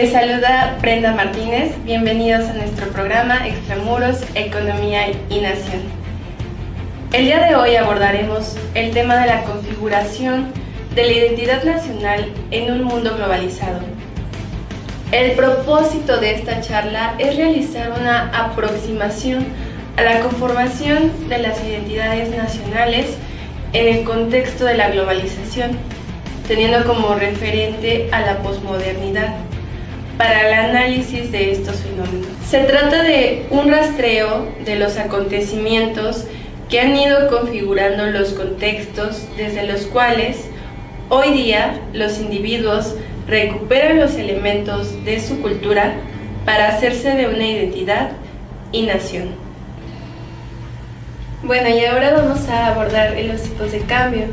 Les saluda Brenda Martínez, bienvenidos a nuestro programa Extramuros, Economía y Nación. El día de hoy abordaremos el tema de la configuración de la identidad nacional en un mundo globalizado. El propósito de esta charla es realizar una aproximación a la conformación de las identidades nacionales en el contexto de la globalización, teniendo como referente a la posmodernidad, para el análisis de estos fenómenos. Se trata de un rastreo de los acontecimientos que han ido configurando los contextos desde los cuales hoy día los individuos recuperan los elementos de su cultura para hacerse de una identidad y nación. Bueno, y ahora vamos a abordar los tipos de cambio.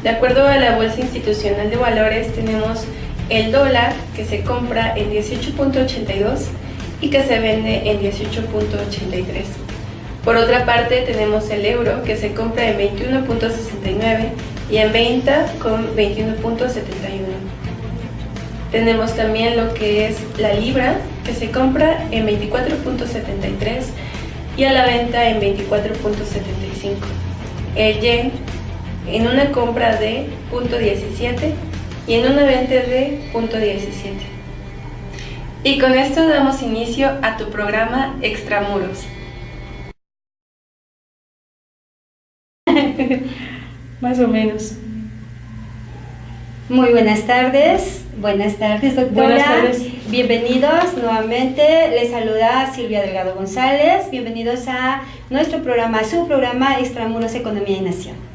De acuerdo a la Bolsa Institucional de Valores, tenemos el dólar, que se compra en 18.82 y que se vende en 18.83. Por otra parte, tenemos el euro, que se compra en 21.69 y en venta con 21.71. Tenemos también lo que es la libra, que se compra en 24.73 y a la venta en 24.75. El yen, en una compra de 0.17 y en una venta de 0.17. Y con esto damos inicio a tu programa Extramuros. Más o menos. Muy buenas tardes doctora. Buenas tardes. Bienvenidos nuevamente, les saluda Silvia Delgado González, bienvenidos a nuestro programa, su programa Extramuros, Economía y Nación.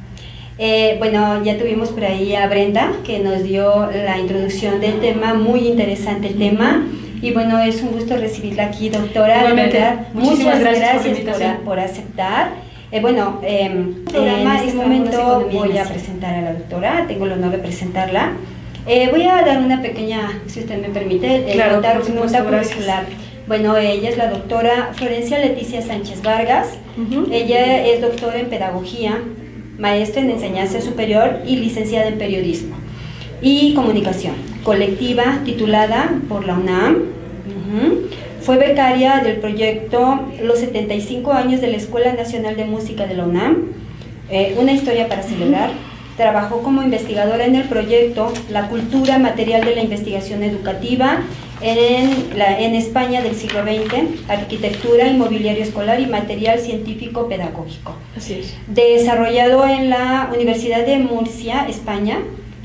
Bueno, ya tuvimos por ahí a Brenda, que nos dio la introducción del tema, muy interesante el tema, y bueno, es un gusto recibirla aquí, doctora. ¿Verdad? Muchas gracias por aceptar. En este momento voy a presentar a la doctora, tengo el honor de presentarla. Voy a dar una pequeña, si usted me permite, nota curricular. Bueno, ella es la doctora Florencia Leticia Sánchez Vargas. Ella es doctora en Pedagogía, maestra en Enseñanza Superior y licenciada en Periodismo y Comunicación Colectiva, titulada por la UNAM. Fue becaria del proyecto Los 75 años de la Escuela Nacional de Música de la UNAM, una historia para celebrar. Trabajó como investigadora en el proyecto La cultura material de la investigación educativa en España del siglo XX, arquitectura, inmobiliario escolar y material científico pedagógico. Así es. Desarrollado en la Universidad de Murcia, España.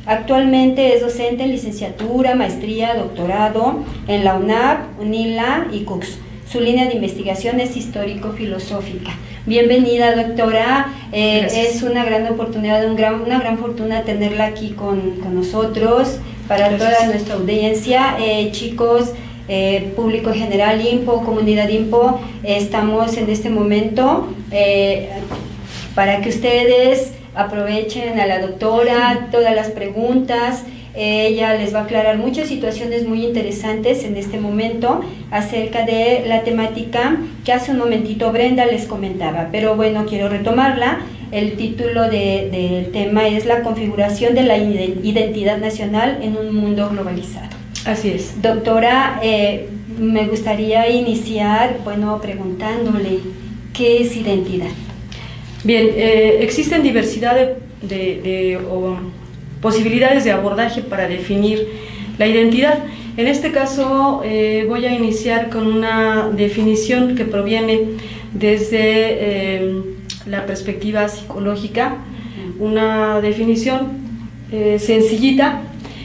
Actualmente es docente en licenciatura, maestría, doctorado en la UNAP, UNILA y CUCS. Su línea de investigación es histórico-filosófica. Bienvenida, doctora. Es una gran oportunidad, una gran fortuna tenerla aquí con nosotros, para toda nuestra audiencia. Chicos, público general, IMPO, comunidad IMPO, estamos en este momento para que ustedes aprovechen a la doctora, todas las preguntas. Ella les va a aclarar muchas situaciones muy interesantes en este momento acerca de la temática que hace un momentito Brenda les comentaba, pero bueno, quiero retomarla. El título del tema es la configuración de la identidad nacional en un mundo globalizado. Así es. Doctora, me gustaría iniciar, preguntándole, ¿qué es identidad? Bien, existen diversidad de posibilidades de abordaje para definir la identidad. En este caso voy a iniciar con una definición que proviene desde la perspectiva psicológica, una definición sencillita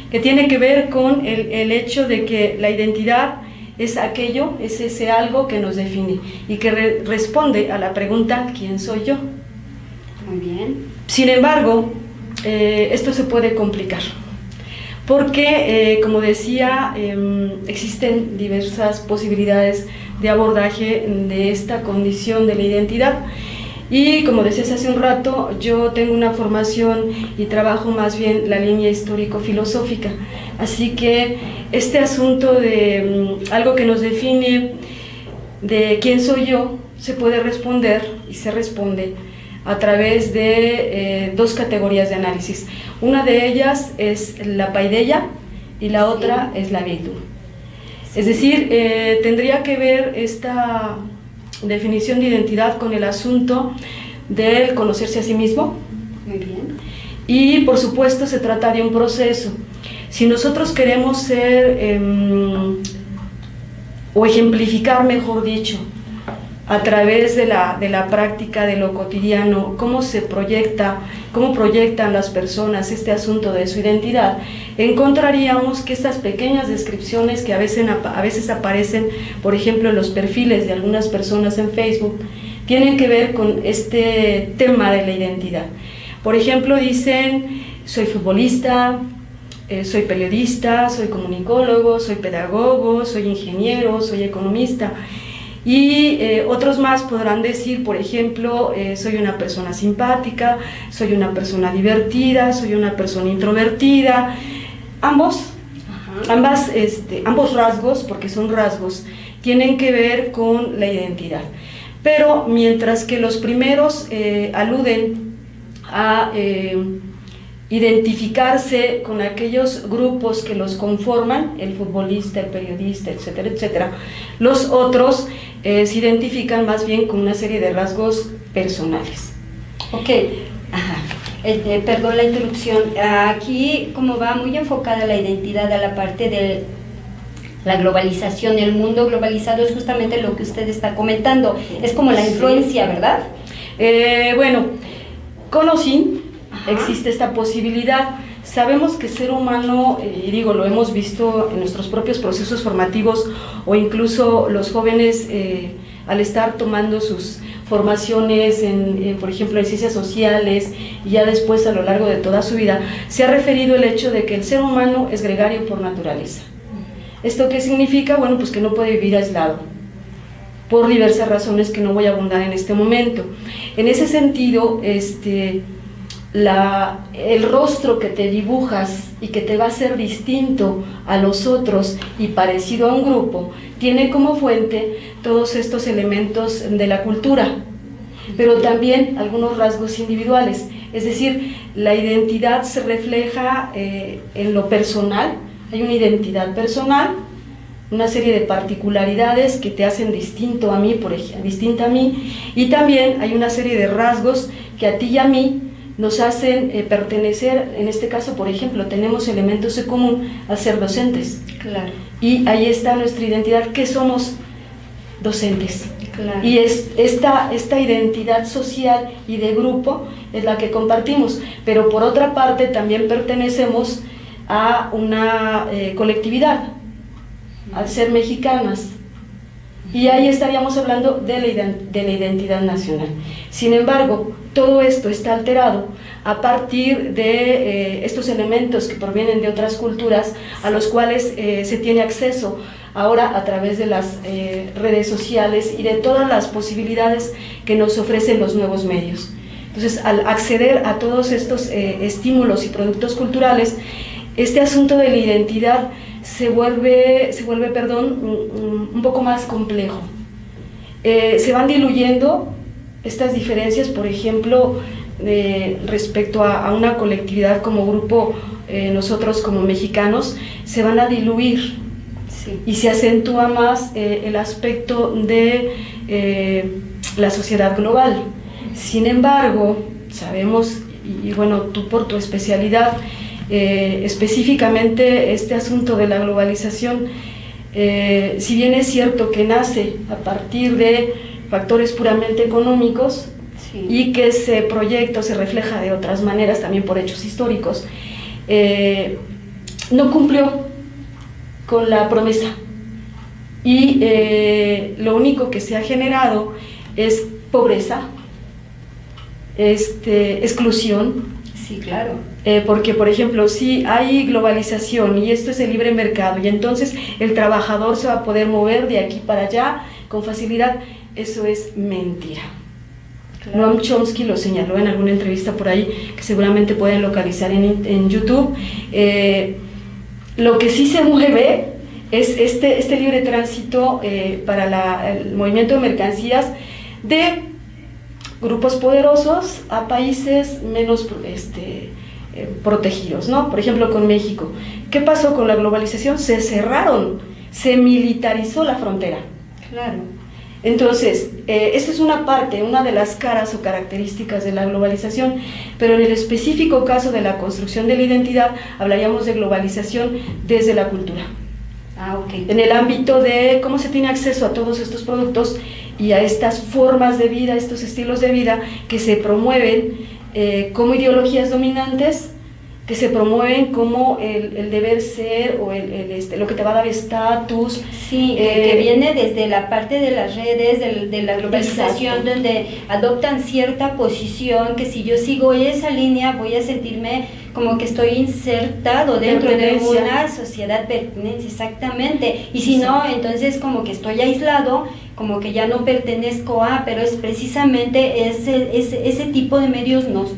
que tiene que ver con el hecho de que la identidad es aquello, es ese algo que nos define y que responde a la pregunta ¿quién soy yo? Muy bien. Sin embargo, esto se puede complicar porque, como decía, existen diversas posibilidades de abordaje de esta condición de la identidad. Y como decías hace un rato, yo tengo una formación y trabajo más bien la línea histórico-filosófica. Así que este asunto de algo que nos define de quién soy yo, se puede responder y se responde a través de dos categorías de análisis. Una de ellas es la paideia y la otra es la virtud. Es decir, tendría que ver esta definición de identidad con el asunto del conocerse a sí mismo. Muy bien. Y por supuesto se trata de un proceso. Si nosotros queremos ser, o ejemplificar, mejor dicho, a través de la práctica de lo cotidiano, cómo proyectan las personas este asunto de su identidad, encontraríamos que estas pequeñas descripciones que a veces aparecen, por ejemplo, en los perfiles de algunas personas en Facebook, tienen que ver con este tema de la identidad. Por ejemplo, dicen, soy futbolista, soy periodista, soy comunicólogo, soy pedagogo, soy ingeniero, soy economista. Y otros más podrán decir, por ejemplo, soy una persona simpática, soy una persona divertida, soy una persona introvertida. Ambos rasgos, porque son rasgos, tienen que ver con la identidad. Pero mientras que los primeros aluden a identificarse con aquellos grupos que los conforman, el futbolista, el periodista, etcétera, etcétera, los otros se identifican más bien con una serie de rasgos personales. Ok, perdón la interrupción. Aquí, como va muy enfocada la identidad a la parte de la globalización, el mundo globalizado, es justamente lo que usted está comentando, es como la influencia, ¿verdad? Bueno, con o sin existe esta posibilidad. Sabemos que el ser humano, y digo, lo hemos visto en nuestros propios procesos formativos, o incluso los jóvenes al estar tomando sus formaciones por ejemplo, en ciencias sociales, y ya después a lo largo de toda su vida, se ha referido el hecho de que el ser humano es gregario por naturaleza. ¿Esto qué significa? Bueno, pues que no puede vivir aislado, por diversas razones que no voy a abundar en este momento. En ese sentido, el rostro que te dibujas y que te va a ser distinto a los otros y parecido a un grupo, tiene como fuente todos estos elementos de la cultura, pero también algunos rasgos individuales. Es decir, la identidad se refleja en lo personal. Hay una identidad personal, una serie de particularidades que te hacen distinta a mí, y también hay una serie de rasgos que a ti y a mí nos hacen pertenecer. En este caso, por ejemplo, tenemos elementos en común al ser docentes. Claro. Y ahí está nuestra identidad, que somos docentes. Claro. Y esta identidad social y de grupo es la que compartimos, pero por otra parte también pertenecemos a una colectividad, al ser mexicanas, y ahí estaríamos hablando de la identidad nacional. Sin embargo, todo esto está alterado a partir de estos elementos que provienen de otras culturas, a los cuales se tiene acceso ahora a través de las redes sociales y de todas las posibilidades que nos ofrecen los nuevos medios. Entonces, al acceder a todos estos estímulos y productos culturales, este asunto de la identidad se vuelve un poco más complejo. Se van diluyendo estas diferencias, por ejemplo, respecto a una colectividad como grupo, nosotros como mexicanos, se van a diluir. Sí. Y se acentúa más el aspecto de la sociedad global. Sin embargo, sabemos, y bueno, tú por tu especialidad, específicamente este asunto de la globalización, si bien es cierto que nace a partir de factores puramente económicos, sí, y que se proyecta o se refleja de otras maneras también por hechos históricos, no cumplió con la promesa, y lo único que se ha generado es pobreza, exclusión. Sí, claro. Porque, por ejemplo, si hay globalización y esto es el libre mercado, y entonces el trabajador se va a poder mover de aquí para allá con facilidad, eso es mentira. Claro. Noam Chomsky lo señaló en alguna entrevista por ahí, que seguramente pueden localizar en YouTube. Lo que sí se mueve es este libre tránsito para el movimiento de mercancías de grupos poderosos a países menos protegidos, ¿no? Por ejemplo, con México. ¿Qué pasó con la globalización? Se cerraron se militarizó la frontera. Claro. Entonces, esa es una parte, una de las caras o características de la globalización, pero en el específico caso de la construcción de la identidad, hablaríamos de globalización desde la cultura. Ah, ok. En el ámbito de cómo se tiene acceso a todos estos productos y a estas formas de vida, estos estilos de vida que se promueven como ideologías dominantes, que se promueven como el deber ser o lo que te va a dar estatus. Sí, que viene desde la parte de las redes, de la globalización, exacto, donde adoptan cierta posición, que si yo sigo esa línea voy a sentirme como que estoy insertado dentro de una sociedad pertenencia, exactamente, y si no, entonces como que estoy aislado, como que ya no pertenezco a, pero es precisamente ese tipo de medios nos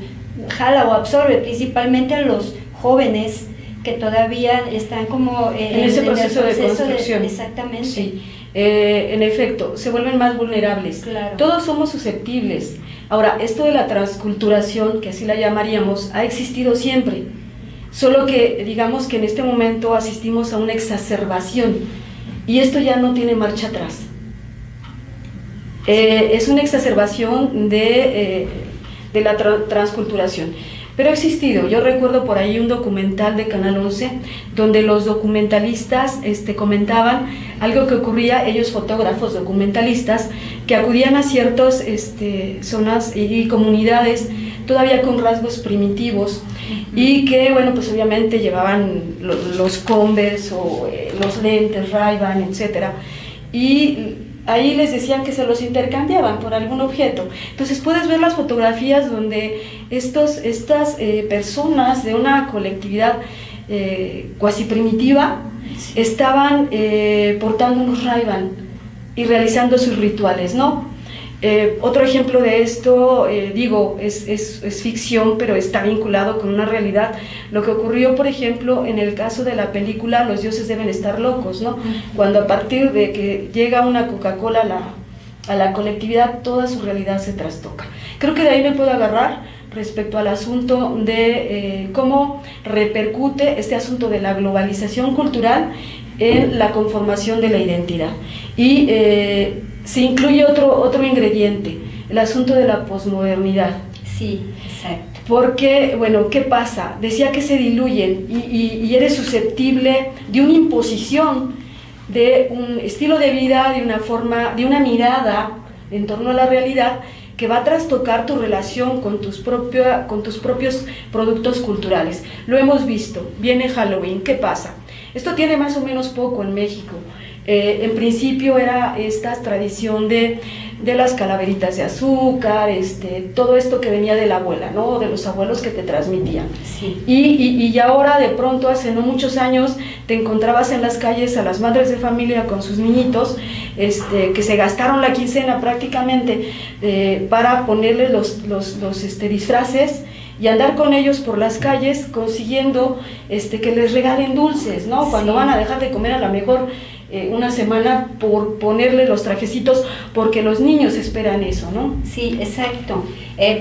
jala o absorbe principalmente a los jóvenes que todavía están como en ese proceso de construcción. Exactamente. Sí. En efecto, se vuelven más vulnerables. Claro. Todos somos susceptibles. Ahora, esto de la transculturación, que así la llamaríamos, ha existido siempre. Solo que, digamos que en este momento asistimos a una exacerbación y esto ya no tiene marcha atrás. Es una exacerbación de la transculturación. Pero ha existido. Yo recuerdo por ahí un documental de Canal 11 donde los documentalistas comentaban algo que ocurría, ellos fotógrafos documentalistas, que acudían a ciertas zonas y comunidades todavía con rasgos primitivos y que, bueno, pues obviamente llevaban los Converse o los lentes Ray-Ban, etcétera, y ahí les decían que se los intercambiaban por algún objeto. Entonces puedes ver las fotografías donde estas personas de una colectividad cuasi primitiva estaban portando unos Ray-Ban y realizando sus rituales, ¿no? Otro ejemplo de esto, es ficción, pero está vinculado con una realidad. Lo que ocurrió, por ejemplo, en el caso de la película Los dioses deben estar locos, ¿no? Cuando a partir de que llega una Coca-Cola a la colectividad, toda su realidad se trastoca. Creo que de ahí me puedo agarrar respecto al asunto de cómo repercute este asunto de la globalización cultural en la conformación de la identidad. Y se incluye otro ingrediente, el asunto de la posmodernidad. Sí, exacto. Porque, bueno, ¿qué pasa? Decía que se diluyen y eres susceptible de una imposición, de un estilo de vida, de una forma, de una mirada en torno a la realidad que va a trastocar tu relación con tus propios productos culturales. Lo hemos visto, viene Halloween, ¿qué pasa? Esto tiene más o menos poco en México. En principio era esta tradición de las calaveritas de azúcar, todo esto que venía de la abuela, ¿no? De los abuelos que te transmitían. Sí. Y ahora de pronto, hace no muchos años, te encontrabas en las calles a las madres de familia con sus niñitos, que se gastaron la quincena prácticamente para ponerle los disfraces y andar con ellos por las calles consiguiendo que les regalen dulces, ¿no? Sí. Cuando van a dejar de comer a lo mejor una semana por ponerle los trajecitos, porque los niños esperan eso, ¿no? Sí, exacto.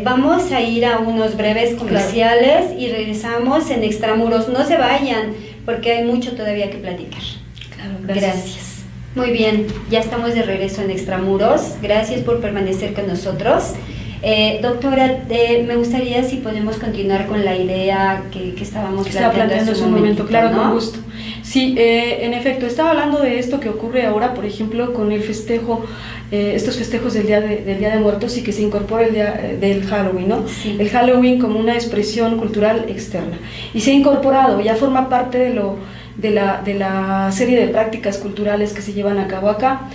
Vamos a ir a unos breves comerciales, claro, y regresamos en Extramuros. No se vayan, porque hay mucho todavía que platicar. Claro, gracias. Muy bien, ya estamos de regreso en Extramuros. Gracias por permanecer con nosotros. Doctora, me gustaría si podemos continuar con la idea que estábamos planteando hace un momento. Claro, ¿no? con gusto. Sí, en efecto, estaba hablando de esto que ocurre ahora, por ejemplo, con el festejo, estos festejos del Día de Muertos y que se incorpora el día del Halloween, ¿no? Sí. El Halloween como una expresión cultural externa. Y se ha incorporado, ya forma parte de la serie de prácticas culturales que se llevan a cabo acá.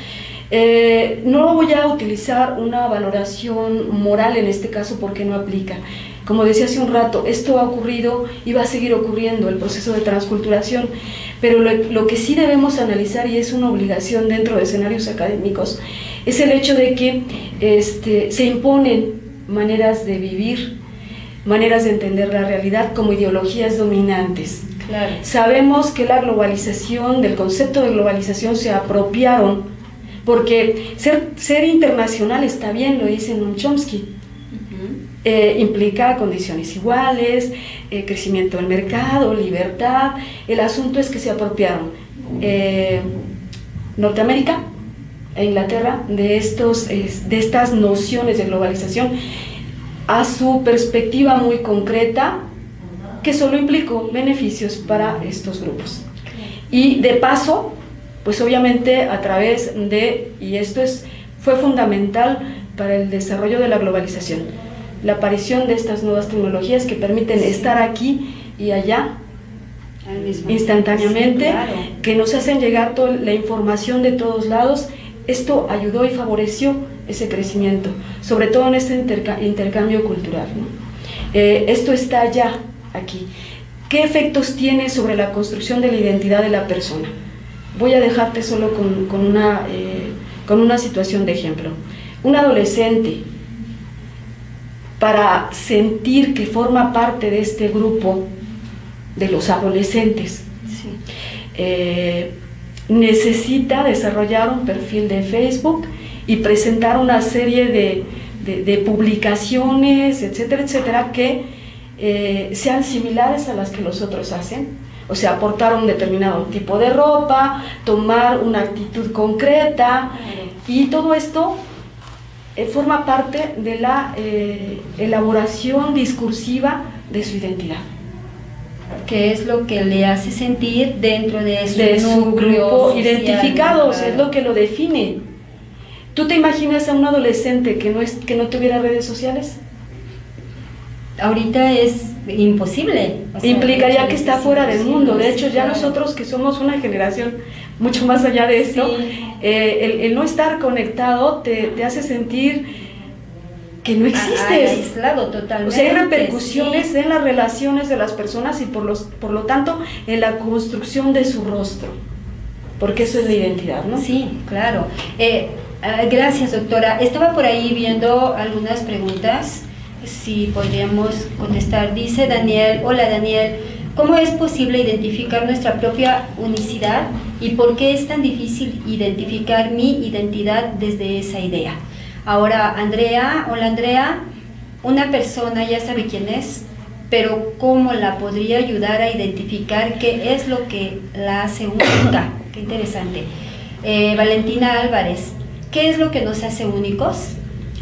No voy a utilizar una valoración moral en este caso porque no aplica. Como decía hace un rato, esto ha ocurrido y va a seguir ocurriendo, el proceso de transculturación, pero lo que sí debemos analizar, y es una obligación dentro de escenarios académicos, es el hecho de que se imponen maneras de vivir, maneras de entender la realidad como ideologías dominantes. Claro. Sabemos que la globalización, del concepto de globalización se apropiaron, porque ser internacional está bien, lo dice Noam Chomsky. Implica condiciones iguales, crecimiento del mercado, libertad. El asunto es que se apropiaron. Norteamérica e Inglaterra de estas nociones de globalización a su perspectiva muy concreta, que solo implicó beneficios para estos grupos. Y de paso, pues obviamente a través de, y esto fue fundamental para el desarrollo de la globalización, la aparición de estas nuevas tecnologías que permiten estar aquí y allá instantáneamente, claro, que nos hacen llegar toda la información de todos lados. Esto ayudó y favoreció ese crecimiento, sobre todo en este intercambio cultural, ¿no? Esto está ya aquí. ¿Qué efectos tiene sobre la construcción de la identidad de la persona? Voy a dejarte solo con una situación de ejemplo. Un adolescente, para sentir que forma parte de este grupo de los adolescentes, necesita desarrollar un perfil de Facebook y presentar una serie de publicaciones, etcétera, etcétera, que sean similares a las que los otros hacen. O sea, portar un determinado tipo de ropa, tomar una actitud concreta, y todo esto forma parte de la elaboración discursiva de su identidad. Que es lo que le hace sentir dentro de su grupo social, identificados, claro. es lo que lo define. ¿Tú te imaginas a un adolescente que no tuviera redes sociales? Ahorita es imposible. O sea, Implicaría que está fuera del mundo. De hecho, ya claro. nosotros que somos una generación mucho más allá de esto, Sí. El no estar conectado te hace sentir que no existes. Aislado totalmente. O sea, hay repercusiones sí. en las relaciones de las personas y por lo tanto en la construcción de su rostro, porque eso es la identidad, ¿no? Sí, claro. Gracias, doctora. Estaba por ahí viendo algunas preguntas, si podríamos contestar. Dice Daniel, hola Daniel, ¿cómo es posible identificar nuestra propia unicidad y por qué es tan difícil identificar mi identidad desde esa idea? Ahora, Andrea, hola Andrea, una persona ya sabe quién es, pero ¿cómo la podría ayudar a identificar qué es lo que la hace única? Qué interesante. Valentina Álvarez, ¿qué es lo que nos hace únicos?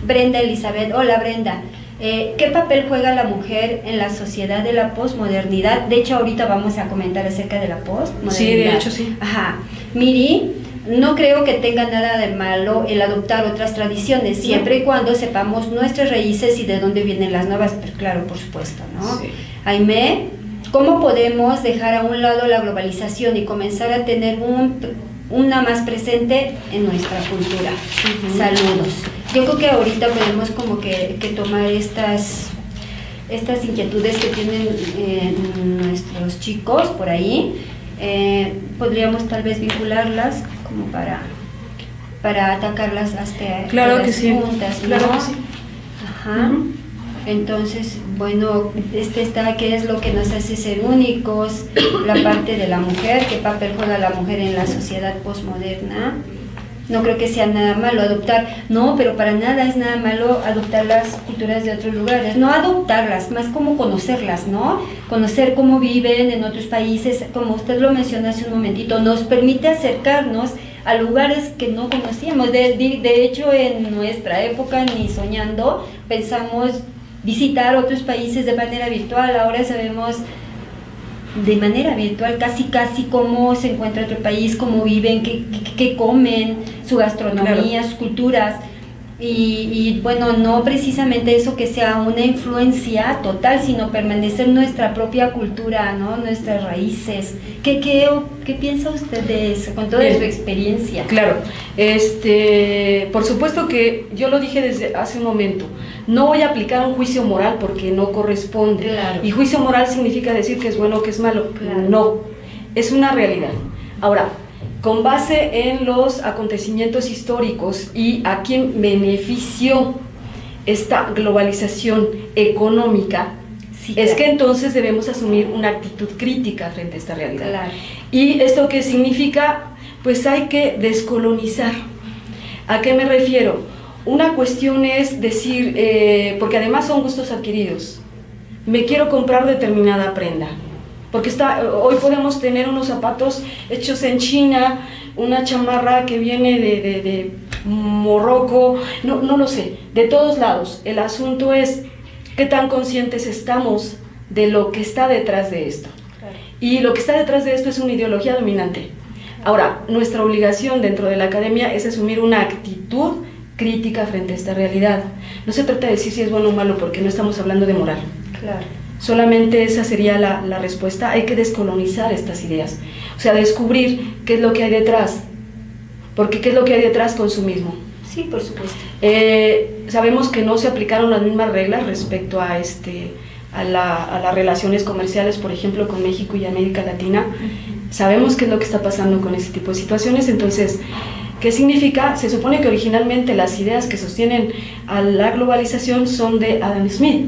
Brenda Elizabeth, hola Brenda, ¿qué papel juega la mujer en la sociedad de la posmodernidad? De hecho, ahorita vamos a comentar acerca de la posmodernidad. Sí, de hecho sí. Ajá. Miri, no creo que tenga nada de malo el adoptar otras tradiciones, siempre y cuando sepamos nuestras raíces y de dónde vienen las nuevas, pero claro, por supuesto, ¿no? Sí. Aimé, ¿cómo podemos dejar a un lado la globalización y comenzar a tener una más presente en nuestra cultura? Saludos. Yo creo que ahorita podemos como que tomar estas inquietudes que tienen nuestros chicos por ahí, podríamos tal vez vincularlas como para atacarlas hasta Claro las que sí, puntas, ¿no? claro que sí. Ajá. Entonces, bueno, está qué es lo que nos hace ser únicos, la parte de la mujer, qué papel juega la mujer en la sociedad posmoderna. No creo que sea nada malo adoptar, no, pero para nada es nada malo adoptar las culturas de otros lugares, no adoptarlas, más como conocerlas, ¿no? Conocer cómo viven en otros países, como usted lo mencionó hace un momentito, nos permite acercarnos a lugares que no conocíamos. De hecho, en nuestra época, ni soñando, pensamos visitar otros países de manera virtual. Ahora sabemos de manera virtual casi cómo se encuentra otro país, cómo viven, qué comen, su gastronomía, claro, sus culturas. Y bueno, no precisamente eso que sea una influencia total, sino permanecer nuestra propia cultura, ¿no? Nuestras raíces. ¿Qué piensa usted de eso, con toda su experiencia? Claro, por supuesto que yo lo dije desde hace un momento, no voy a aplicar un juicio moral porque no corresponde. Claro. Y juicio moral significa decir que es bueno o que es malo. Claro. No, es una realidad. Ahora, con base en los acontecimientos históricos y a quién benefició esta globalización económica, Sí, es claro. que entonces debemos asumir una actitud crítica frente a esta realidad. Claro. ¿Y esto qué significa? Pues hay que descolonizar. ¿A qué me refiero? Una cuestión es decir, porque además son gustos adquiridos, me quiero comprar determinada prenda, porque hoy podemos tener unos zapatos hechos en China una chamarra que viene de Morroco, no lo sé, de todos lados. El asunto es qué tan conscientes estamos de lo que está detrás de esto. Claro. Y lo que está detrás de esto es una ideología dominante. Ahora, nuestra obligación dentro de la academia es asumir una actitud crítica frente a esta realidad. No se trata de decir si es bueno o malo, porque no estamos hablando de moral. Claro. Solamente esa sería la respuesta. Hay que descolonizar estas ideas, o sea, descubrir qué es lo que hay detrás, porque qué es lo que hay detrás, consumismo. Sí, por supuesto. Sabemos que no se aplicaron las mismas reglas respecto a las relaciones comerciales, por ejemplo, con México y América Latina. Sabemos qué es lo que está pasando con ese tipo de situaciones. Entonces, ¿qué significa? Se supone que originalmente las ideas que sostienen a la globalización son de Adam Smith,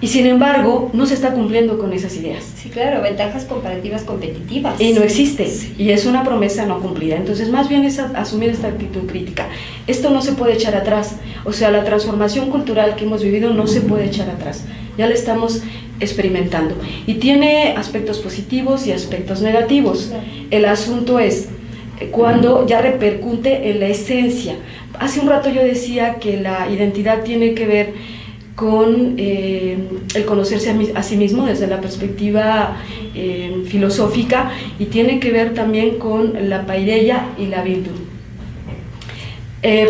y sin embargo no se está cumpliendo con esas ideas. Sí, claro, ventajas comparativas competitivas. Y no existe, y es una promesa no cumplida. Entonces, más bien es asumir esta actitud crítica. Esto no se puede echar atrás, o sea, la transformación cultural que hemos vivido no se puede echar atrás, ya la estamos experimentando, y tiene aspectos positivos y aspectos negativos. Claro. El asunto es cuando ya repercute en la esencia. Hace un rato yo decía que la identidad tiene que ver con el conocerse a sí mismo desde la perspectiva filosófica, y tiene que ver también con la paideia y la virtud.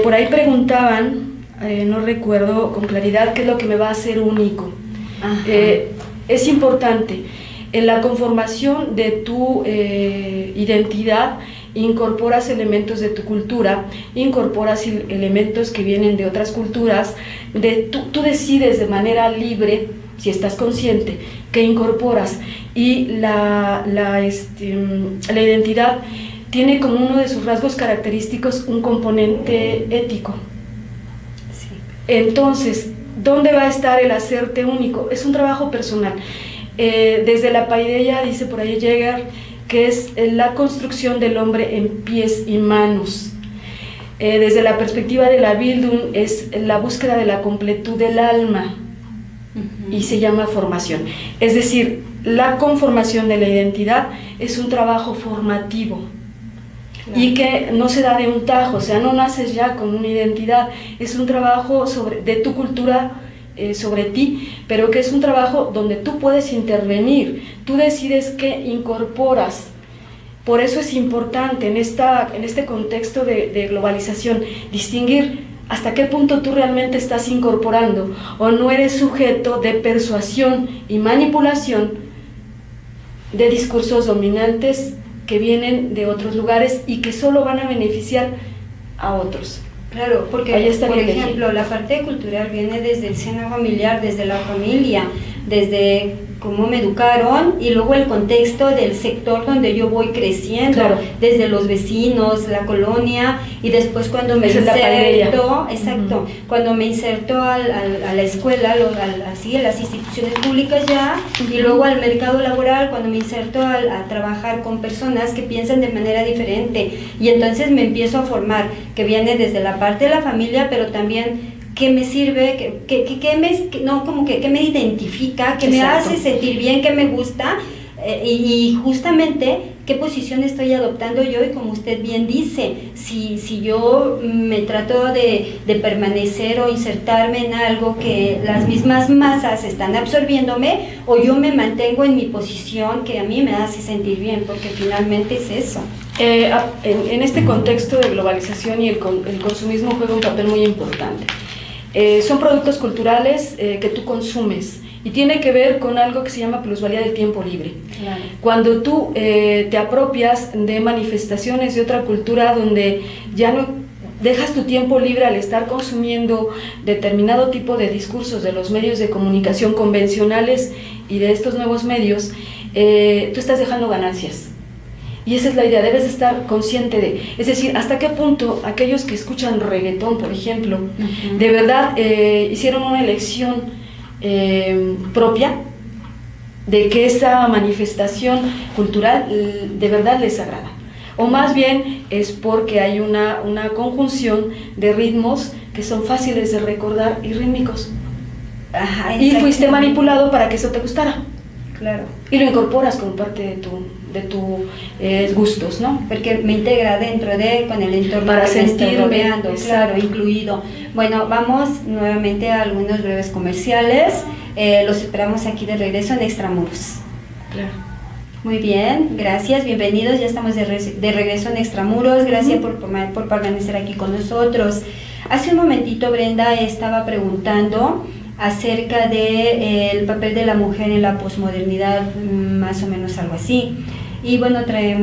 Por ahí preguntaban, no recuerdo con claridad, qué es lo que me va a hacer único. Es importante, en la conformación de tu identidad incorporas elementos de tu cultura, incorporas elementos que vienen de otras culturas, tú decides de manera libre, si estás consciente, que incorporas, y la identidad tiene como uno de sus rasgos característicos un componente ético. Sí. Entonces, ¿dónde va a estar el hacerte único? Es un trabajo personal. Desde la paideia, dice por ahí Jäger, que es la construcción del hombre en pies y manos. Desde la perspectiva de la Bildung es la búsqueda de la completud del alma, y se llama formación. Es decir, la conformación de la identidad es un trabajo formativo. Claro. Y que no se da de un tajo, o sea, no naces ya con una identidad, es un trabajo de tu cultura, sobre ti, pero que es un trabajo donde tú puedes intervenir, tú decides qué incorporas. Por eso es importante en este contexto de globalización distinguir hasta qué punto tú realmente estás incorporando, o no eres sujeto de persuasión y manipulación de discursos dominantes que vienen de otros lugares y que solo van a beneficiar a otros. Claro, porque, por ejemplo, la parte cultural viene desde el seno familiar, desde la familia, desde cómo me educaron, y luego el contexto del sector donde yo voy creciendo, claro, desde los vecinos, la colonia, y después cuando me inserto, exacto, cuando me inserto a la escuela, así, a las instituciones públicas ya, y luego al mercado laboral, cuando me inserto a trabajar con personas que piensan de manera diferente, y entonces me empiezo a formar, que viene desde la parte de la familia, pero también qué me sirve, qué me identifica, qué me hace sentir bien, qué me gusta, y justamente qué posición estoy adoptando yo. Y como usted bien dice, si yo me trato de permanecer o insertarme en algo que las mismas masas están absorbiéndome, o yo me mantengo en mi posición que a mí me hace sentir bien, porque finalmente es eso. En este contexto de globalización y el consumismo juega un papel muy importante. Son productos culturales que tú consumes, y tiene que ver con algo que se llama plusvalía del tiempo libre. Claro. Cuando tú te apropias de manifestaciones de otra cultura donde ya no dejas tu tiempo libre al estar consumiendo determinado tipo de discursos de los medios de comunicación convencionales y de estos nuevos medios, tú estás dejando ganancias. Y esa es la idea, debes estar consciente de, es decir, hasta qué punto aquellos que escuchan reggaetón, por ejemplo, de verdad hicieron una elección propia, de que esa manifestación cultural de verdad les agrada, o más bien es porque hay una conjunción de ritmos que son fáciles de recordar y rítmicos. Ajá, y fuiste manipulado para que eso te gustara. Claro. Y lo incorporas como parte de tu gustos, ¿no? Porque me integra dentro con el entorno para que me está sentirme rodeando, claro, incluido. Bueno, vamos nuevamente a algunos breves comerciales. Los esperamos aquí de regreso en Extramuros. Claro. Muy bien, gracias, bienvenidos, ya estamos de regreso en Extramuros, gracias por permanecer aquí con nosotros. Hace un momentito Brenda estaba preguntando acerca del papel de la mujer en la posmodernidad, más o menos algo así. Y bueno, traía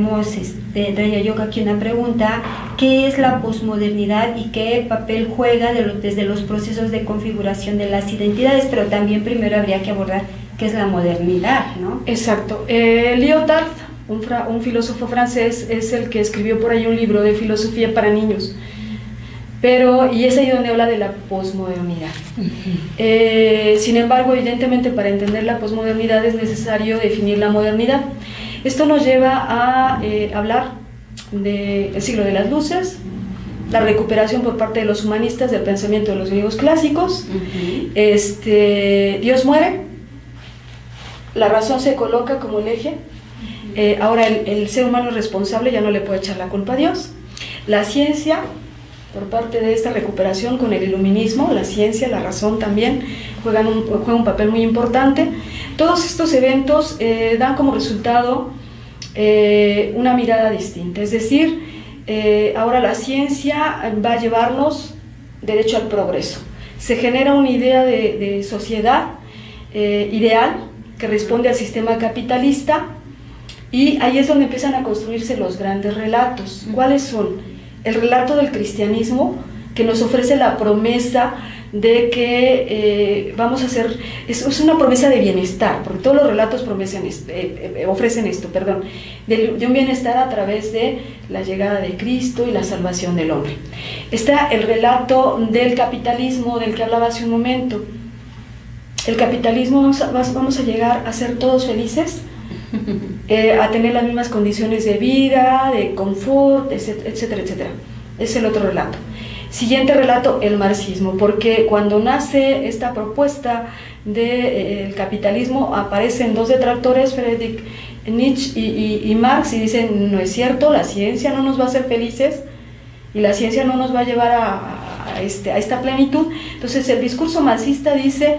yo aquí una pregunta: ¿qué es la posmodernidad y qué papel juega desde los procesos de configuración de las identidades? Pero también primero habría que abordar qué es la modernidad, ¿no? Exacto. Lyotard, un filósofo francés, es el que escribió por ahí un libro de filosofía para niños. Y es ahí donde habla de la posmodernidad. Sin embargo, evidentemente, para entender la posmodernidad es necesario definir la modernidad. Esto nos lleva a hablar del siglo de las luces, la recuperación por parte de los humanistas del pensamiento de los griegos clásicos. Dios muere, la razón se coloca como el eje. Ahora el ser humano es responsable, ya no le puede echar la culpa a Dios. La ciencia, por parte de esta recuperación con el iluminismo, la ciencia, la razón también juegan un papel muy importante. Todos estos eventos dan como resultado una mirada distinta, es decir, ahora la ciencia va a llevarnos derecho al progreso. Se genera una idea de sociedad ideal que responde al sistema capitalista, y ahí es donde empiezan a construirse los grandes relatos. ¿Cuáles son? El relato del cristianismo, que nos ofrece la promesa de que vamos a hacer, es una promesa de bienestar, porque todos los relatos ofrecen esto, de un bienestar a través de la llegada de Cristo y la salvación del hombre. Está el relato del capitalismo, del que hablaba hace un momento. El capitalismo, vamos a llegar a ser todos felices, a tener las mismas condiciones de vida, de confort, etcétera, etcétera. Es el otro relato. Siguiente relato, el marxismo, porque cuando nace esta propuesta del capitalismo aparecen dos detractores, Friedrich Nietzsche y Marx, y dicen: no es cierto, la ciencia no nos va a hacer felices y la ciencia no nos va a llevar a esta plenitud. Entonces el discurso marxista dice,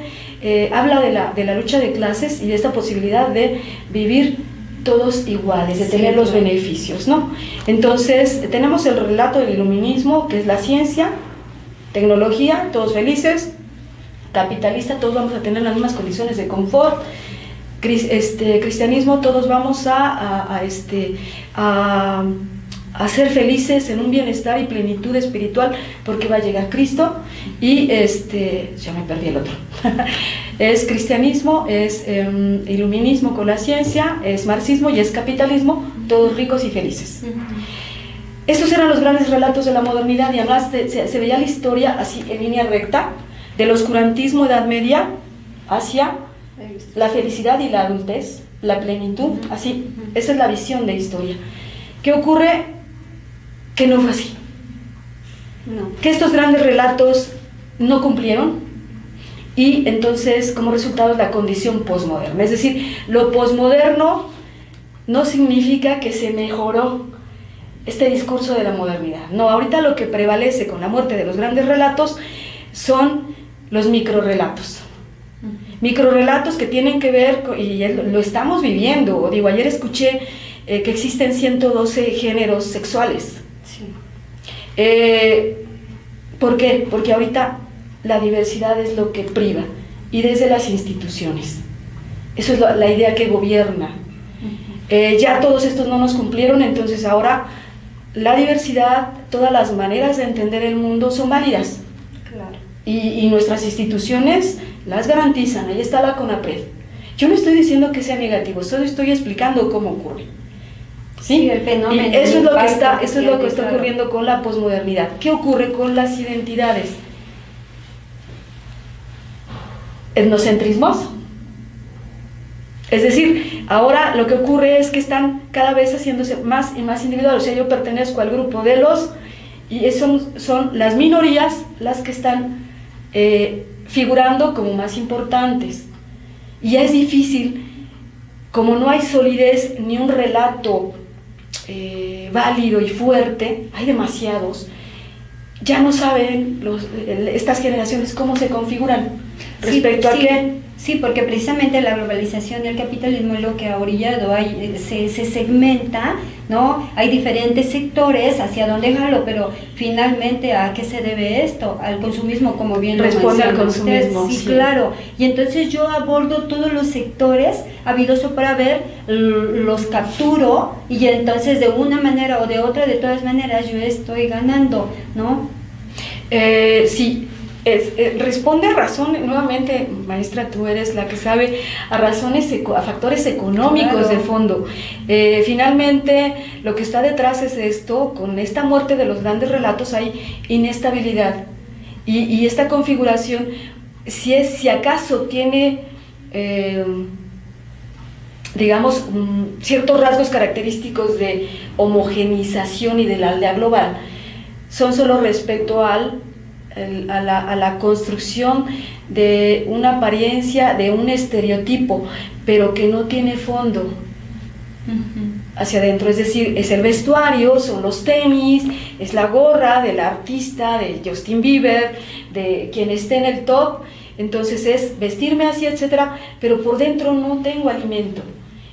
habla de la lucha de clases y de esta posibilidad de vivir todos iguales, de tener los beneficios, ¿no? Entonces tenemos el relato del iluminismo, que es la ciencia, tecnología, todos felices; capitalista, todos vamos a tener las mismas condiciones de confort; cristianismo, todos vamos a ser felices en un bienestar y plenitud espiritual porque va a llegar Cristo. Y ya me perdí el otro. Es cristianismo, es iluminismo con la ciencia, es marxismo y es capitalismo, todos ricos y felices. Estos eran los grandes relatos de la modernidad, y además se veía la historia así en línea recta, del oscurantismo, Edad Media, hacia la felicidad y la adultez, la plenitud, así. Esa es la visión de historia. ¿Qué ocurre? Que no fue así. No. Que estos grandes relatos no cumplieron, y entonces como resultado es la condición posmoderna. Es decir, lo posmoderno no significa que se mejoró este discurso de la modernidad. No, ahorita lo que prevalece con la muerte de los grandes relatos son los microrrelatos. Microrrelatos que tienen que ver, y lo estamos viviendo. Digo, ayer escuché que existen 112 géneros sexuales. Sí. ¿Por qué? Porque ahorita la diversidad es lo que priva, y desde las instituciones. Eso es la idea que gobierna. Ya todos estos no nos cumplieron, entonces ahora la diversidad, todas las maneras de entender el mundo son válidas. Claro. Y nuestras instituciones las garantizan. Ahí está la CONAPRED. Yo no estoy diciendo que sea negativo, solo estoy explicando cómo ocurre. ¿Sí? El fenómeno. Y eso es lo que está ocurriendo con la posmodernidad. ¿Qué ocurre con las identidades? Etnocentrismos. Es decir, ahora lo que ocurre es que están cada vez haciéndose más y más individuales. O sea, yo pertenezco al grupo de los, y son las minorías las que están figurando como más importantes. Y ya es difícil como no hay solidez ni un relato válido y fuerte, hay demasiados, ya no saben estas generaciones cómo se configuran respecto a qué. Sí, porque precisamente la globalización y el capitalismo es lo que ha orillado, se segmenta, ¿no? Hay diferentes sectores hacia dónde jalo, pero finalmente ¿a qué se debe esto? Al consumismo, como bien lo responde al menciona usted. consumismo. Sí, claro. Y entonces yo abordo todos los sectores habidos por haber, los capturo y entonces de una manera o de otra, de todas maneras yo estoy ganando, ¿no? Sí. Responde a razones, nuevamente, maestra, tú eres la que sabe, a razones, a factores económicos, claro, de fondo. Finalmente, lo que está detrás es esto, con esta muerte de los grandes relatos hay inestabilidad, y esta configuración, si acaso tiene, digamos, ciertos rasgos característicos de homogenización y de la aldea global, son solo respecto a la construcción de una apariencia, de un estereotipo, pero que no tiene fondo hacia adentro. Es decir, es el vestuario, son los tenis, es la gorra del artista, de Justin Bieber, de quien esté en el top. Entonces es vestirme así, etcétera, pero por dentro no tengo alimento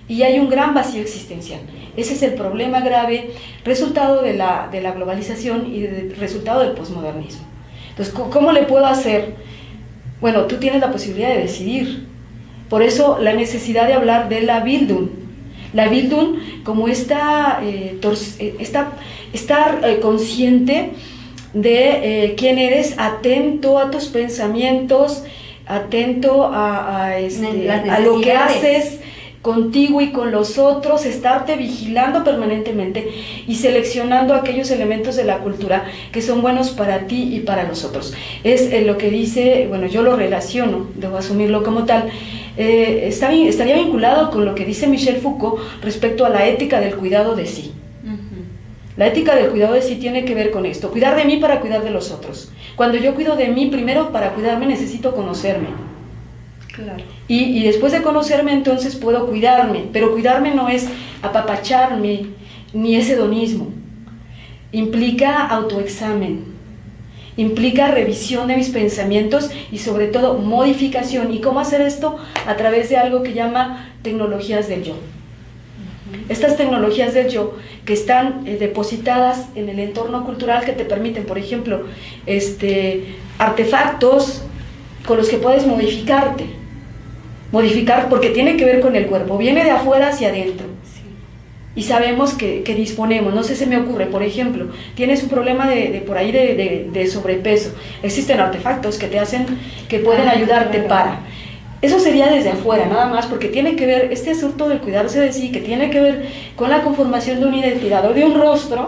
y hay un gran vacío existencial. Ese es el problema grave, resultado de la globalización y resultado del posmodernismo. Entonces, ¿cómo le puedo hacer? Bueno, tú tienes la posibilidad de decidir. Por eso la necesidad de hablar de la Bildung. La Bildung como estar consciente de quién eres, atento a tus pensamientos, atento a lo que haces contigo y con los otros, estarte vigilando permanentemente y seleccionando aquellos elementos de la cultura que son buenos para ti y para los otros. Es lo que dice, bueno, yo lo relaciono, debo asumirlo como tal, estaría vinculado con lo que dice Michel Foucault respecto a la ética del cuidado de sí. La ética del cuidado de sí tiene que ver con esto, cuidar de mí para cuidar de los otros. Cuando yo cuido de mí, primero para cuidarme necesito conocerme. Claro. Y después de conocerme entonces puedo cuidarme, pero cuidarme no es apapacharme, ni es hedonismo. Implica autoexamen, implica revisión de mis pensamientos y sobre todo modificación. ¿Y cómo hacer esto? A través de algo que llama tecnologías del yo. Estas tecnologías del yo que están depositadas en el entorno cultural que te permiten, por ejemplo, artefactos con los que puedes modificarte. Modificar porque tiene que ver con el cuerpo, viene de afuera hacia adentro. Sí. Y sabemos que disponemos, no sé, se me ocurre, por ejemplo, tienes un problema por ahí de sobrepeso, existen artefactos que pueden ayudarte para. Eso sería desde afuera, nada más, porque tiene que ver, este asunto del cuidarse de sí, que tiene que ver con la conformación de una identidad o de un rostro,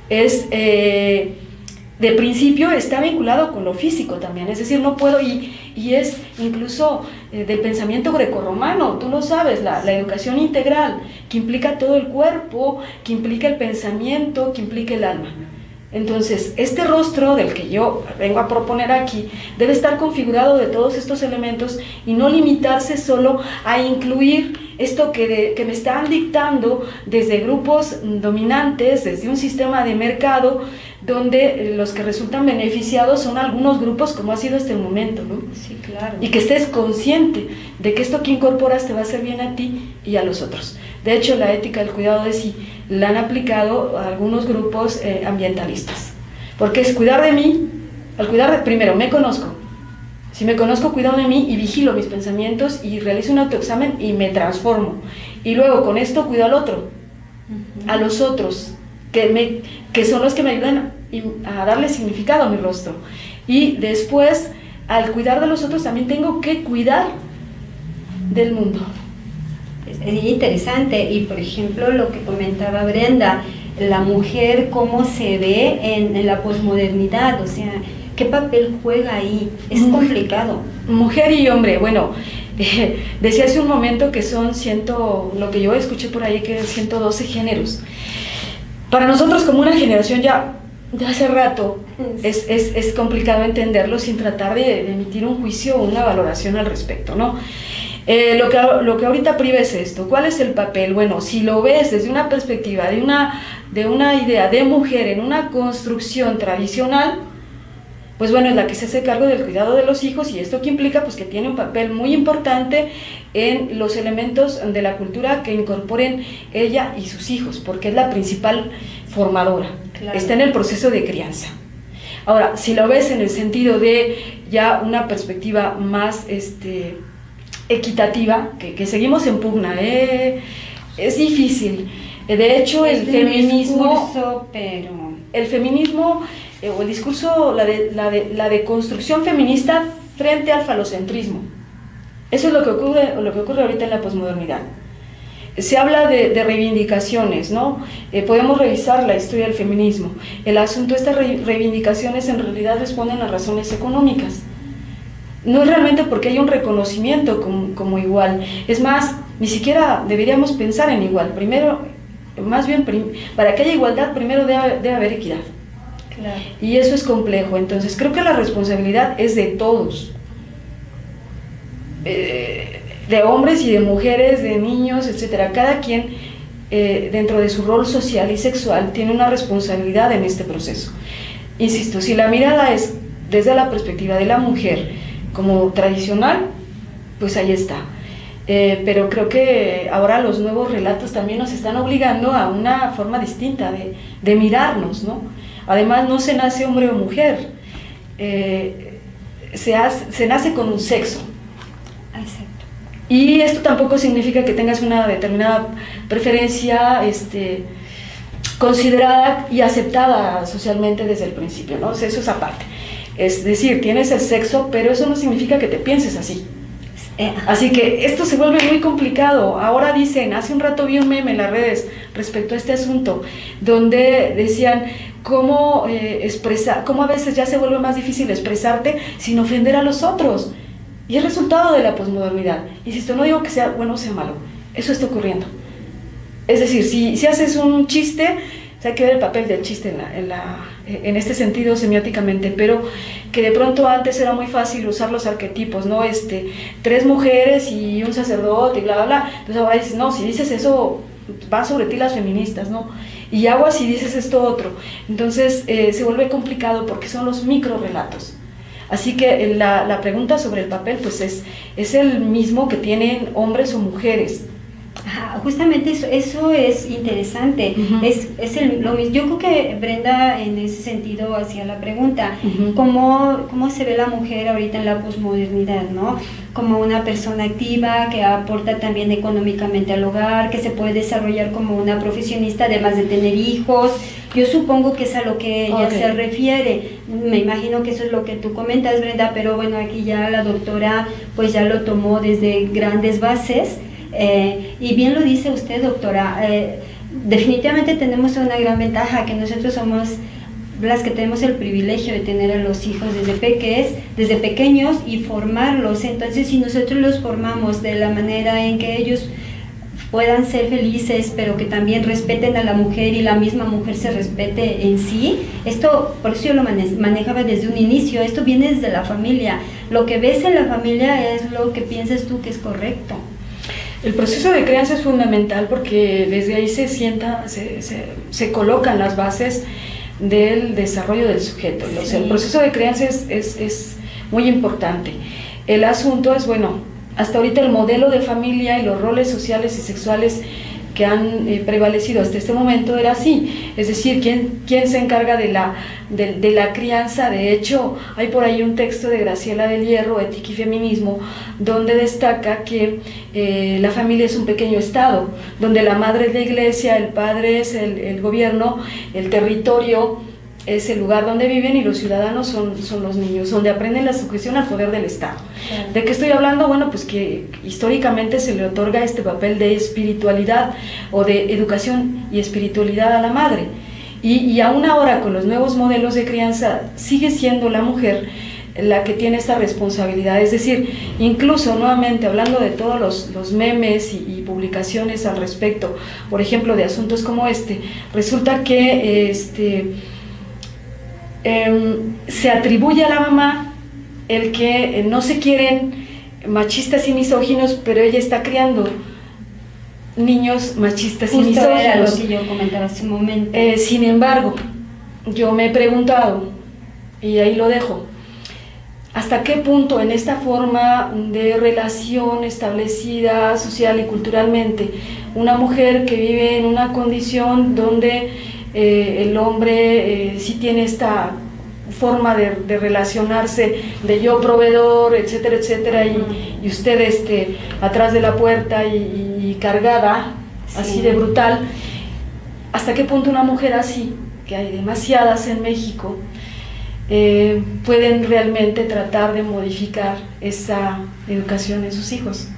es... de principio está vinculado con lo físico también, es decir, no puedo, y es incluso del pensamiento grecorromano, tú lo sabes, la educación integral, que implica todo el cuerpo, que implica el pensamiento, que implica el alma. Entonces, este rostro del que yo vengo a proponer aquí debe estar configurado de todos estos elementos y no limitarse solo a incluir esto que me están dictando desde grupos dominantes, desde un sistema de mercado, donde los que resultan beneficiados son algunos grupos, como ha sido hasta el momento, ¿no? Sí, claro. Y que estés consciente de que esto que incorporas te va a hacer bien a ti y a los otros. De hecho, la ética del cuidado de sí la han aplicado a algunos grupos ambientalistas, porque es cuidar de mí, primero me conozco. Si me conozco, cuido de mí y vigilo mis pensamientos y realizo un autoexamen y me transformo. Y luego con esto cuido al otro, a los otros, que son los que me ayudan a darle significado a mi rostro. Y después, al cuidar de los otros, también tengo que cuidar del mundo. Es interesante, y por ejemplo lo que comentaba Brenda, la mujer cómo se ve en la posmodernidad, o sea, ¿qué papel juega ahí? Es complicado. Mujer y hombre, bueno, decía hace un momento que son lo que yo escuché por ahí, que 112 géneros. Para nosotros como una generación ya de hace rato es complicado entenderlo sin tratar de emitir un juicio o una valoración al respecto, ¿no? Lo que ahorita priva es esto. ¿Cuál es el papel? Bueno, si lo ves desde una perspectiva de una idea de mujer en una construcción tradicional, pues bueno, es la que se hace cargo del cuidado de los hijos, y esto que implica pues que tiene un papel muy importante en los elementos de la cultura que incorporen ella y sus hijos, porque es la principal formadora, Claro. Está en el proceso de crianza. Ahora, si lo ves en el sentido de ya una perspectiva más equitativa, que seguimos en pugna, es difícil. De hecho, Es el de feminismo... discurso, pero... El feminismo o el discurso, la deconstrucción feminista frente al falocentrismo. Eso es lo que ocurre ahorita en la posmodernidad. Se habla de reivindicaciones, ¿no? Podemos revisar la historia del feminismo. El asunto, estas reivindicaciones en realidad responden a razones económicas. No es realmente porque hay un reconocimiento como igual. Es más, ni siquiera deberíamos pensar en igual. Primero, más bien, para que haya igualdad, primero debe haber equidad. Claro. Y eso es complejo. Entonces, creo que la responsabilidad es de todos. De hombres y de mujeres, de niños, etcétera. Cada quien, dentro de su rol social y sexual, tiene una responsabilidad en este proceso. Insisto, si la mirada es desde la perspectiva de la mujer como tradicional, pues ahí está. Pero creo que ahora los nuevos relatos también nos están obligando a una forma distinta de mirarnos, ¿no? Además, no se nace hombre o mujer, se nace con un sexo. Exacto. Y esto tampoco significa que tengas una determinada preferencia considerada y aceptada socialmente desde el principio, ¿no? O sea, eso es aparte. Es decir, tienes el sexo, pero eso no significa que te pienses así. Así que esto se vuelve muy complicado. Ahora dicen, hace un rato vi un meme en las redes respecto a este asunto, donde decían cómo a veces ya se vuelve más difícil expresarte sin ofender a los otros. Y es resultado de la posmodernidad. Insisto, no digo que sea bueno o sea malo, eso está ocurriendo. Es decir, si haces un chiste, hay que ver el papel del chiste en este sentido semióticamente, pero que de pronto antes era muy fácil usar los arquetipos, ¿no? 3 mujeres y un sacerdote y bla, bla, bla. Entonces ahora dices, no, si dices eso, van sobre ti las feministas, ¿no? Y aguas si dices esto otro. Entonces se vuelve complicado porque son los microrelatos. Así que la pregunta sobre el papel pues es el mismo que tienen hombres o mujeres. Ajá, justamente eso es interesante. Uh-huh. Lo mismo. Yo creo que Brenda en ese sentido hacía la pregunta, Uh-huh. ¿cómo se ve la mujer ahorita en la posmodernidad, ¿no? Como una persona activa que aporta también económicamente al hogar, que se puede desarrollar como una profesionista además de tener hijos. Yo supongo que es a lo que ella se refiere. Me imagino que eso es lo que tú comentas, Brenda, pero bueno, aquí ya la doctora pues ya lo tomó desde grandes bases. Y bien lo dice usted, doctora, definitivamente tenemos una gran ventaja, que nosotros somos las que tenemos el privilegio de tener a los hijos desde pequeños y formarlos. Entonces, si nosotros los formamos de la manera en que ellos puedan ser felices, pero que también respeten a la mujer y la misma mujer se respete en sí, esto, por eso yo lo manejaba desde un inicio, esto viene desde la familia. Lo que ves en la familia es lo que piensas tú que es correcto. El proceso de crianza es fundamental porque desde ahí se colocan las bases del desarrollo del sujeto. Sí. O sea, el proceso de crianza es muy importante. El asunto es, bueno, hasta ahorita el modelo de familia y los roles sociales y sexuales que han prevalecido hasta este momento era así, es decir, ¿quién se encarga de la crianza? De hecho, hay por ahí un texto de Graciela del Hierro, Ética y Feminismo, donde destaca que la familia es un pequeño estado, donde la madre es la iglesia, el padre es el gobierno, el territorio es el lugar donde viven y los ciudadanos son los niños, donde aprenden la sujeción al poder del Estado. Claro. ¿De qué estoy hablando? Bueno, pues que históricamente se le otorga este papel de espiritualidad o de educación y espiritualidad a la madre. Y aún ahora con los nuevos modelos de crianza sigue siendo la mujer la que tiene esta responsabilidad. Es decir, incluso nuevamente hablando de todos los memes y publicaciones al respecto, por ejemplo, de asuntos como resulta que se atribuye a la mamá el que no se quieren machistas y misóginos, pero ella está criando niños machistas y Justo era lo misóginos. que yo comentaba hace un momento. Sin embargo, yo me he preguntado, y ahí lo dejo, ¿hasta qué punto en esta forma de relación establecida social y culturalmente, una mujer que vive en una condición donde el hombre sí tiene esta forma de relacionarse, de yo proveedor, etcétera, etcétera, y usted atrás de la puerta y cargada, Sí. así de brutal, ¿hasta qué punto una mujer así, que hay demasiadas en México, pueden realmente tratar de modificar esa educación en sus hijos?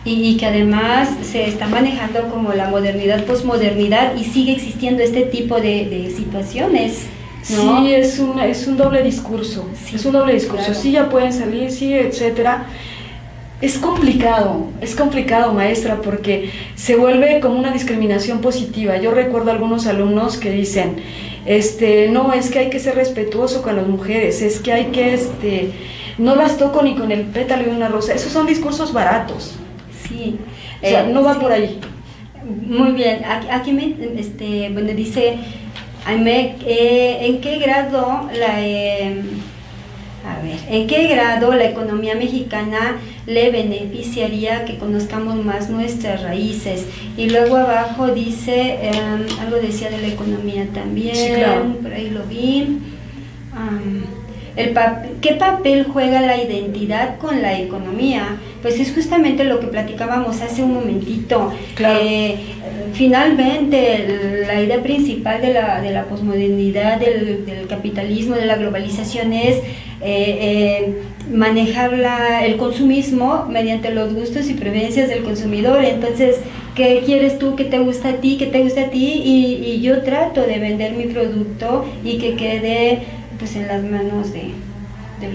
Y que además se está manejando como la modernidad, posmodernidad, y sigue existiendo este tipo de situaciones, ¿no? Sí, es un doble discurso, Sí, es un doble discurso, claro. sí, ya pueden salir, sí, etcétera. Es complicado, maestra, porque se vuelve como una discriminación positiva. Yo recuerdo a algunos alumnos que dicen, no, es que hay que ser respetuoso con las mujeres, es que hay que, no las toco ni con el pétalo de una rosa. Esos son discursos baratos. Sí. O sea, no va Sí. por ahí. Muy bien, aquí bueno, dice Aime, ¿en qué grado ¿en qué grado la economía mexicana le beneficiaría que conozcamos más nuestras raíces? Y luego abajo dice, algo decía de la economía también, Sí, claro. por ahí lo vi. ¿Qué papel juega la identidad con la economía? Pues es justamente lo que platicábamos hace un momentito. Claro. Finalmente, la idea principal de la posmodernidad, del capitalismo, de la globalización es manejar el consumismo mediante los gustos y preferencias del consumidor. Entonces, ¿qué quieres tú? ¿Qué te gusta a ti? ¿Qué te gusta a ti? Y yo trato de vender mi producto y que quede pues en las manos de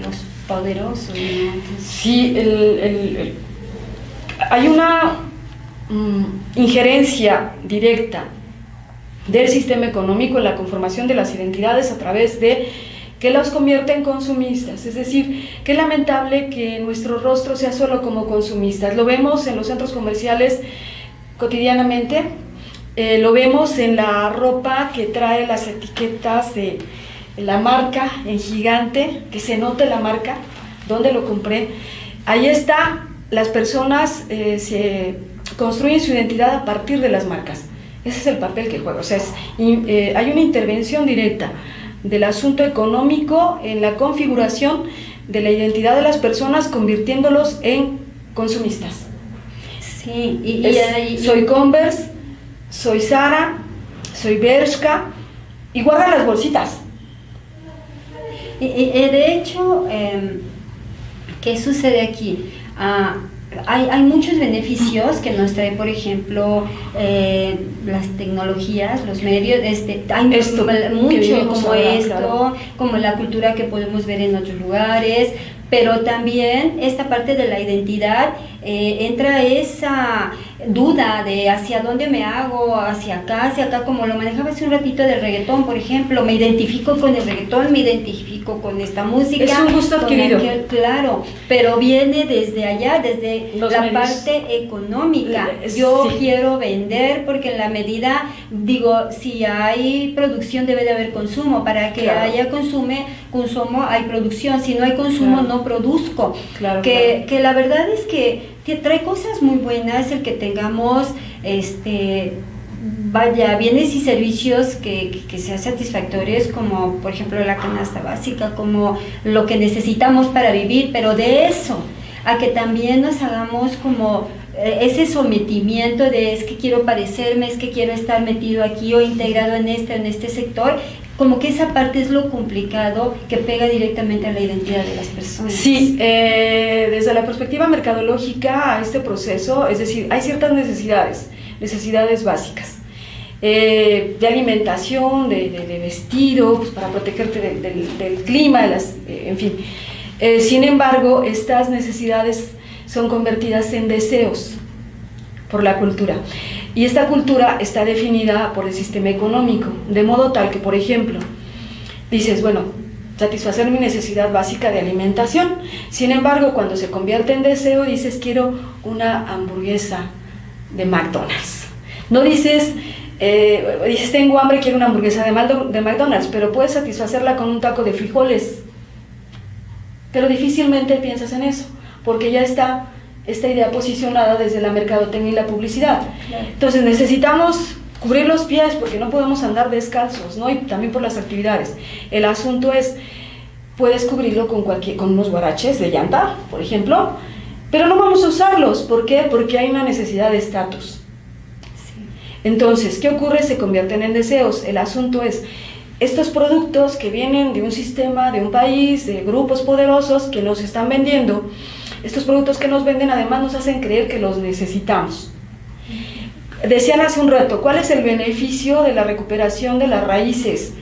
los poderosos, ¿no? Sí, hay una injerencia directa del sistema económico en la conformación de las identidades a través de que los convierte en consumistas. Es decir, qué lamentable que nuestro rostro sea solo como consumistas. Lo vemos en los centros comerciales cotidianamente, lo vemos en la ropa que trae las etiquetas de la marca en gigante, que se note la marca, dónde lo compré. Ahí está, las personas se construyen su identidad a partir de las marcas. Ese es el papel que juega. O sea, hay una intervención directa del asunto económico en la configuración de la identidad de las personas, convirtiéndolos en consumistas. Sí, soy Converse, soy Zara, soy Bershka, y guarda las bolsitas. de hecho, ¿qué sucede aquí? Hay muchos beneficios que nos trae, por ejemplo, las tecnologías, los medios, hay mucho como esto, claro, como la cultura que podemos ver en otros lugares, pero también esta parte de la identidad, entra esa duda de hacia dónde me hago, hacia acá, como lo manejaba hace un ratito del reggaetón, por ejemplo, me identifico con el reggaetón, me identifico con esta música. Es un gusto adquirido. Claro, pero viene desde allá, desde la parte económica. Yo quiero vender porque en la medida, digo, si hay producción debe de haber consumo, para que haya consumo hay producción, si no hay consumo no produzco. Que la verdad es que trae cosas muy buenas el que tengamos bienes y servicios que sean satisfactorios, como por ejemplo la canasta básica, como lo que necesitamos para vivir, pero de eso a que también nos hagamos como ese sometimiento de es que quiero parecerme, es que quiero estar metido aquí o integrado en este sector, como que esa parte es lo complicado que pega directamente a la identidad de las personas. Sí, desde la perspectiva mercadológica a este proceso, es decir, hay ciertas necesidades básicas, de alimentación, de vestido, pues para protegerte del clima, en fin. Sin embargo, estas necesidades son convertidas en deseos por la cultura. Y esta cultura está definida por el sistema económico, de modo tal que, por ejemplo, dices, bueno, satisfacer mi necesidad básica de alimentación. Sin embargo, cuando se convierte en deseo, dices quiero una hamburguesa de McDonald's. No dices, dices tengo hambre, quiero una hamburguesa de McDonald's, pero puedes satisfacerla con un taco de frijoles. Pero difícilmente piensas en eso, porque ya está esta idea posicionada desde la mercadotecnia y la publicidad. Claro. Entonces necesitamos cubrir los pies porque no podemos andar descalzos, ¿no? Y también por las actividades. El asunto es, puedes cubrirlo con unos guaraches de llanta, por ejemplo, pero no vamos a usarlos. ¿Por qué? Porque hay una necesidad de estatus. Sí. Entonces, ¿qué ocurre? Se convierten en deseos. El asunto es, estos productos que vienen de un sistema, de un país, de grupos poderosos que nos están vendiendo, estos productos que nos venden además nos hacen creer que los necesitamos. Decían hace un rato, ¿cuál es el beneficio de la recuperación de las raíces?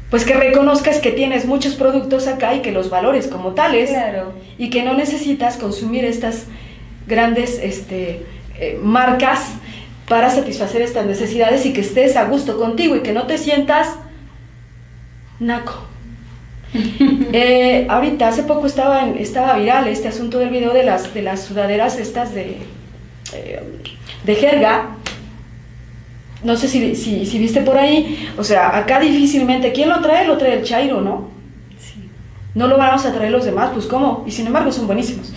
Pues que reconozcas que tienes muchos productos acá y que los valores como tales, Claro. y que no necesitas consumir estas grandes marcas para satisfacer estas necesidades y que estés a gusto contigo y que no te sientas naco. Ahorita, hace poco estaba viral este asunto del video de las sudaderas estas de jerga. No sé si viste por ahí. O sea, acá difícilmente, ¿quién lo trae? Lo trae el chairo, ¿no? Sí. No lo vamos a traer los demás, pues ¿cómo? Y sin embargo son buenísimos.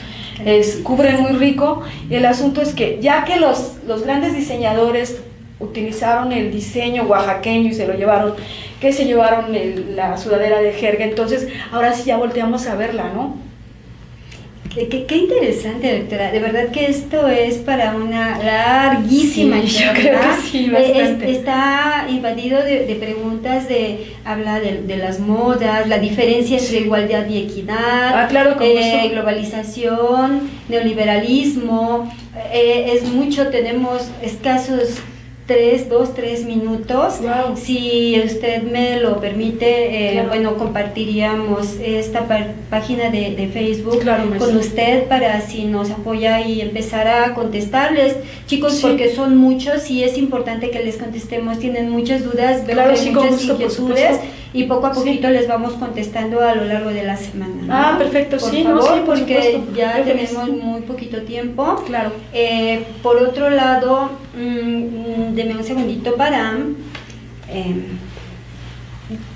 Cubren muy rico, y el asunto es que ya que los grandes diseñadores utilizaron el diseño oaxaqueño y se lo llevaron, que se llevaron la sudadera de jerga, entonces ahora sí ya volteamos a verla, ¿no? Qué interesante, doctora. De verdad que esto es para una larguísima Sí, yo charla. creo que sí, bastante. Está invadido de preguntas habla de las modas, la diferencia entre igualdad y equidad, Claro, con gusto. globalización, neoliberalismo. Es mucho, tenemos escasos 3 minutos. Wow. Si usted me lo permite, Claro. bueno, compartiríamos esta página de Facebook Claro, maestra. con usted para si nos apoya y empezar a contestarles, chicos, Sí. porque son muchos y es importante que les contestemos, tienen muchas dudas, veo Claro, que hay sí, con muchas gusto, por inquietudes, supuesto. y poco a poquito Sí. les vamos contestando a lo largo de la semana, ¿no? Ah, perfecto, por sí, favor, no, sí, por porque supuesto. ya Yo feliz. tenemos muy poquito tiempo. Claro. Por otro lado, deme un segundito para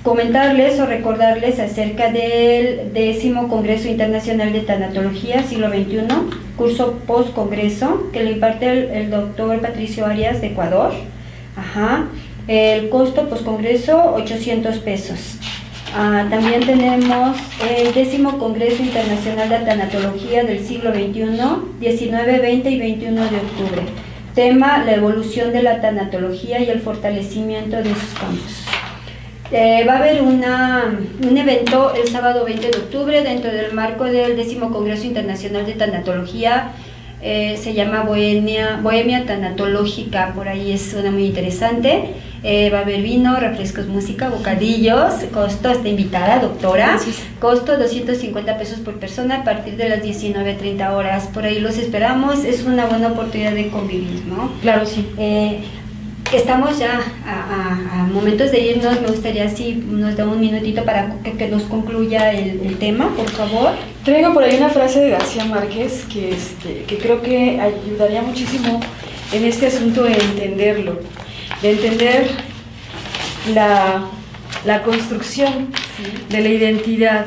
comentarles o recordarles acerca del 10º Congreso Internacional de Tanatología Siglo XXI, curso post-congreso, que le imparte el doctor Patricio Arias de Ecuador. Ajá. El costo post-congreso, 800 pesos. También tenemos el 10º Congreso Internacional de Tanatología del Siglo XXI, 19, 20 y 21 de octubre. Tema, la evolución de la tanatología y el fortalecimiento de sus campos. Va a haber un evento el sábado 20 de octubre dentro del marco del 10º Congreso Internacional de Tanatología. Se llama Bohemia Tanatológica, por ahí suena muy interesante. Va a haber vino, refrescos, música, bocadillos. Costo, está invitada, doctora. Gracias. Costo 250 pesos por persona a partir de las 19:30 horas. Por ahí los esperamos. Es una buena oportunidad de convivir, ¿no? Claro, sí. Estamos ya a momentos de irnos. Me gustaría si nos da un minutito para que nos concluya el tema, por favor. Traigo por ahí una frase de García Márquez que creo que ayudaría muchísimo en este asunto de entenderlo, de entender la construcción de la identidad.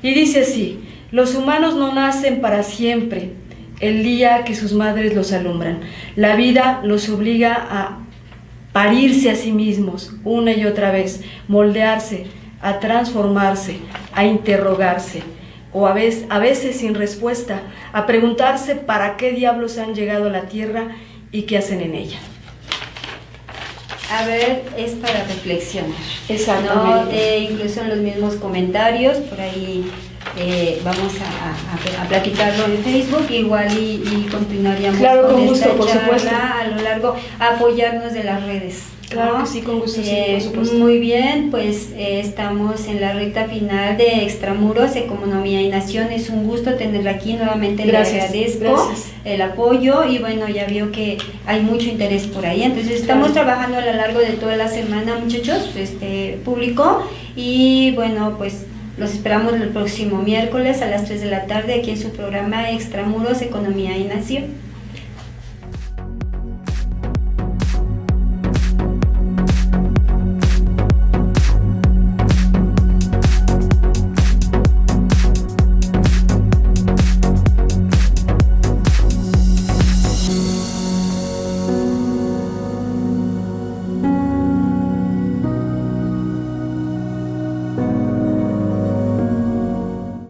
Y dice así: los humanos no nacen para siempre, el día que sus madres los alumbran. La vida los obliga a parirse a sí mismos una y otra vez, moldearse, a transformarse, a interrogarse, o a veces sin respuesta, a preguntarse para qué diablos han llegado a la tierra y qué hacen en ella. A ver, es para reflexionar. Exactamente. ¿No? Incluso en los mismos comentarios, por ahí vamos a platicarlo en Facebook, igual y continuaríamos Claro, con esta gusto, por charla supuesto. a lo largo, apoyarnos de las redes. Claro ¿no? que sí, con gusto, sí, por supuesto. Muy bien, pues estamos en la recta final de Extramuros, Economía y Nación. Es un gusto tenerla aquí nuevamente. Gracias, Le agradezco gracias. el apoyo y bueno, ya vio que hay mucho interés por ahí. Entonces estamos Claro. trabajando a lo largo de toda la semana, muchachos, público, y bueno, pues Los esperamos el próximo miércoles a las 3 de la tarde aquí en su programa Extramuros, Economía y Nación.